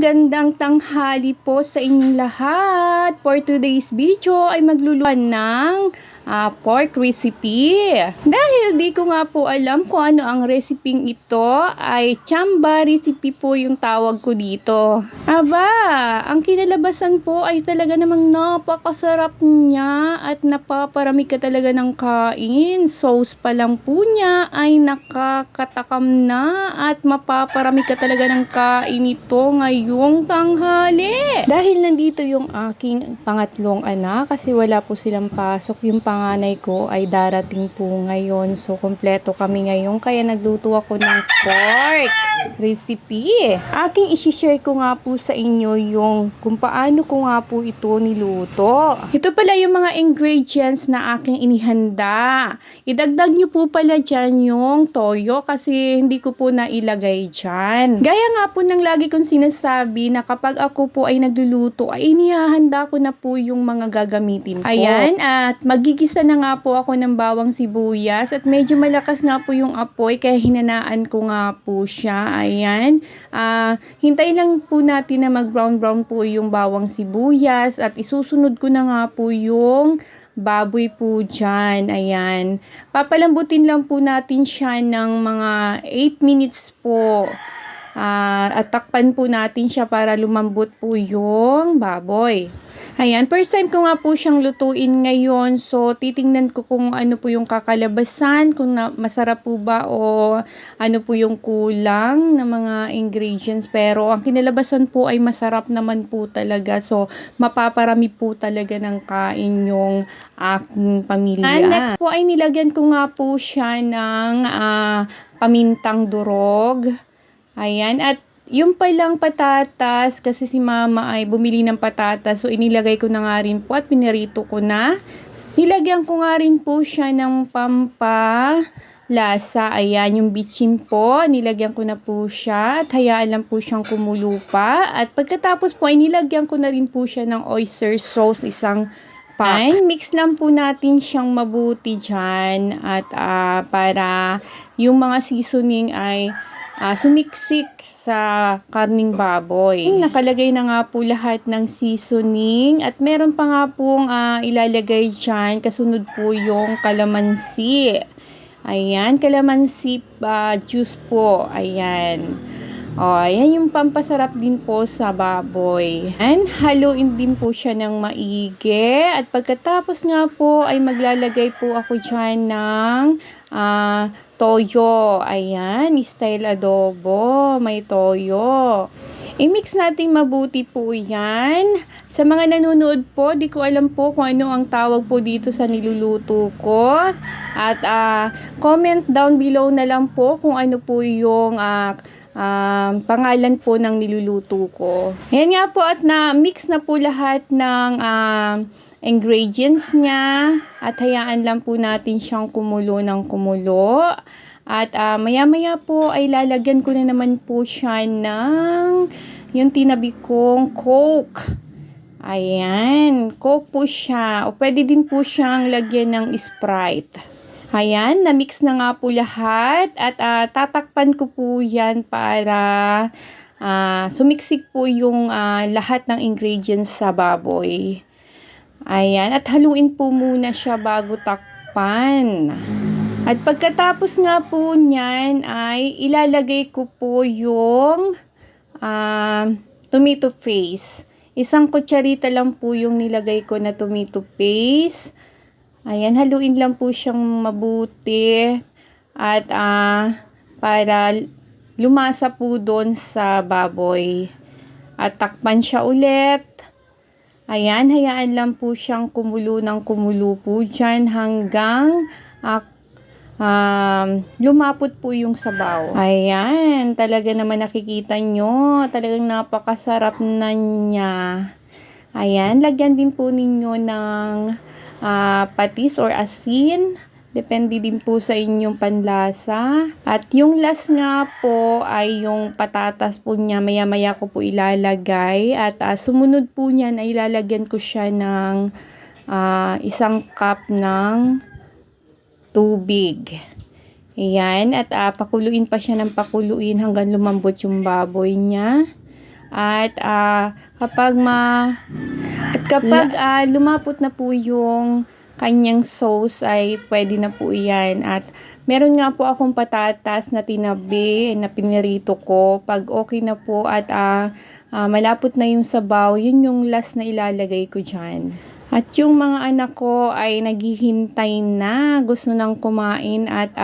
Magandang tanghali po sa inyong lahat. For today's video ay magluluto ng pork recipe. Dahil di ko nga po alam kung ano ang reseping ito, ay chamba recipe po yung tawag ko dito. Aba, ang kinalabasan po ay talaga namang napakasarap niya at napaparami ka talaga ng kain. Sauce pa lang po niya ay nakakatakam na at mapaparami ka talaga ng kain ito ngayong tanghali. Dahil nandito yung aking pangatlong anak kasi wala po silang pasok, yung panganay ko ay darating po ngayon. So, kompleto kami ngayon kaya nagluto ako ng pork recipe. Aking isi-share ko nga po sa inyo yung kung paano ko nga po ito niluto. Ito pala yung mga ingredients na aking inihanda. Idagdag nyo po pala dyan yung toyo kasi hindi ko po nailagay dyan. Gaya nga po ng lagi kong sinasabi na kapag ako po ay nagluluto ay inihahanda ko na po yung mga gagamitin ko. Ayan, at magigisa na nga po ako ng bawang sibuyas at medyo malakas nga po yung apoy kaya hinanaan ko nga po siya. Ayan, hintay lang po natin na mag brown po yung bawang sibuyas at isusunod ko na nga po yung baboy po dyan. Ayan, papalambutin lang po natin siya ng mga 8 minutes po. At takpan po natin siya para lumambot po yung baboy. Ayan, first time ko nga po siyang lutuin ngayon. So, titingnan ko kung ano po yung kakalabasan, kung masarap po ba o ano po yung kulang ng mga ingredients. Pero, ang kinalabasan po ay masarap naman po talaga. So, mapaparami po talaga ng kain yung aking pamilya. And next po ay nilagyan ko nga po siya ng pamintang durog. Ayan, at yung palang patatas, kasi si mama ay bumili ng patatas, so inilagay ko na nga rin po at pinirito ko na. Nilagyan ko nga rin po siya ng pampalasa. Ayan, yung bitchin po, nilagyan ko na po siya at hayaan lang po siyang kumulo pa. At pagkatapos po ay nilagyan ko na rin po siya ng oyster sauce, isang pack. Mix lang po natin siyang mabuti dyan at para yung mga seasoning ay sumiksik sa karning baboy. Nakalagay na nga po lahat ng seasoning at meron pa nga pong ilalagay dyan. Kasunod po yung kalamansi. Ayan, kalamansi juice po. Ayan. Ayan yung pampasarap din po sa baboy. And haluin din po siya ng maigi. At pagkatapos nga po ay maglalagay po ako dyan ng toyo. Ayan, style adobo. May toyo. I-mix natin mabuti po yan. Sa mga nanonood po, di ko alam po kung ano ang tawag po dito sa niluluto ko. At comment down below na lang po kung ano po yung pangalan po ng niluluto ko. Ayan nga po at na-mix na po lahat ng ingredients niya at hayaan lang po natin siyang kumulo ng kumulo. At maya-maya po ay lalagyan ko na naman po siya ng yung tinabi kong Coke. Ayan, Coke po siya. O pwede din po siyang lagyan ng Sprite. Ayan, na-mix na nga po lahat at tatakpan ko po yan para sumiksik po yung lahat ng ingredients sa baboy. Ayan, at haluin po muna siya bago takpan. At pagkatapos nga po niyan ay ilalagay ko po yung tomato paste. Isang kutsarita lang po yung nilagay ko na tomato paste. Ayan, haluin lang po siyang mabuti at para lumasa po doon sa baboy. At takpan siya ulit. Ayan, hayaan lang po siyang kumulo ng kumulo po dyan hanggang lumapot po yung sabaw. Ayan, talaga naman nakikita nyo. Talagang napakasarap na niya. Ayan, lagyan din po ninyo ng patis or asin. Depende din po sa inyong panlasa. At yung last nga po ay yung patatas po niya. Maya-maya ko po ilalagay. At sumunod po niyan ay ilalagyan ko siya ng isang cup ng tubig. Ayan. At pakuluin pa siya ng pakuluin hanggang lumambot yung baboy niya. At kapag lumapot na po yung kanyang sauce ay pwede na po yan. At meron nga po akong patatas na tinabi na pinirito ko. Pag okay na po at malapot na yung sabaw, yun yung last na ilalagay ko dyan. At yung mga anak ko ay naghihintay na, gusto nang kumain at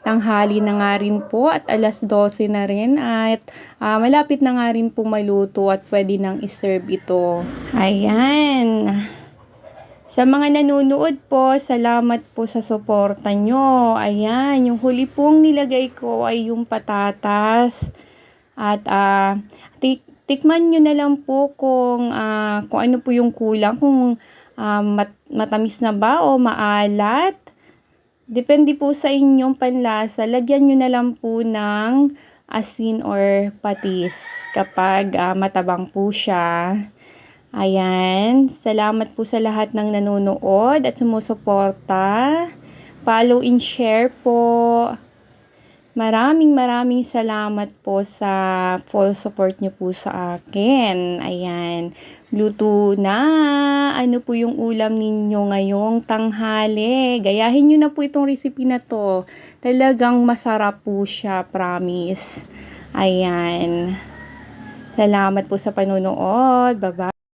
tanghali na nga rin po at alas 12 na rin at malapit na nga rin po maluto at pwede nang iserve ito. Ayan. Sa mga nanonood po, salamat po sa suporta nyo. Ayan, yung huli pong nilagay ko ay yung patatas at tikman nyo na lang po kung ano po yung kulang, kung matamis na ba o maalat. Depende po sa inyong panlasa. Lagyan nyo na lang po ng asin or patis kapag matabang po siya. Ayan. Salamat po sa lahat ng nanonood at sumusuporta. Follow and share po. Maraming salamat po sa full support nyo po sa akin. Ayan. Luto na. Ano po yung ulam ninyo ngayong tanghali? Gayahin nyo na po itong recipe na to. Talagang masarap po siya, promise. Ayan. Salamat po sa panonood. Bye-bye.